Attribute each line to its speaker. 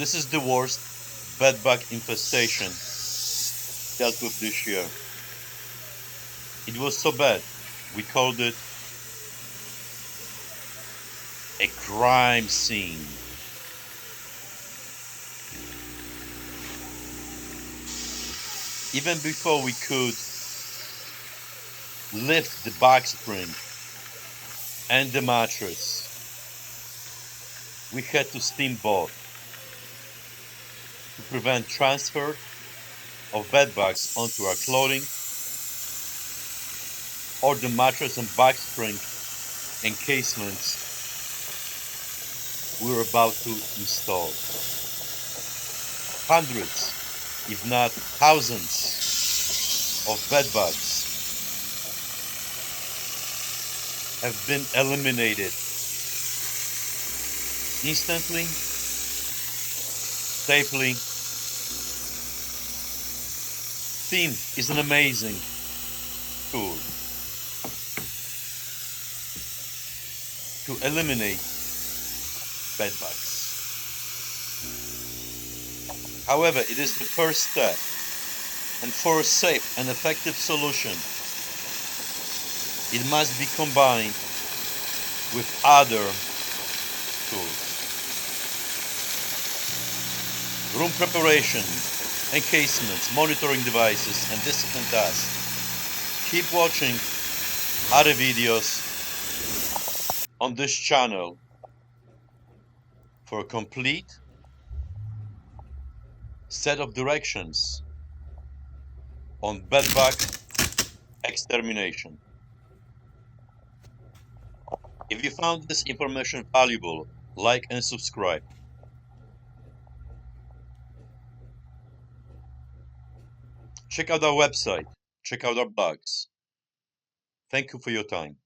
Speaker 1: This is the worst bed bug infestation dealt with this year. It was so bad, we called it a crime scene. Even before we could lift the box spring and the mattress, we had to steam both to prevent transfer of bed bugs onto our clothing or the mattress and box spring encasements we were about to install. Hundreds, if not thousands, of bed bugs have been eliminated instantly, safely. Steam is an amazing tool to eliminate bed bugs. However, it is the first step, and for a safe and effective solution, it must be combined with other tools. Room preparation, encasements, monitoring devices, and discipline tasks. Keep watching other videos on this channel for a complete set of directions on bed bug extermination. If you found this information valuable, like and subscribe. Check out our website, check out our blogs. Thank you for your time.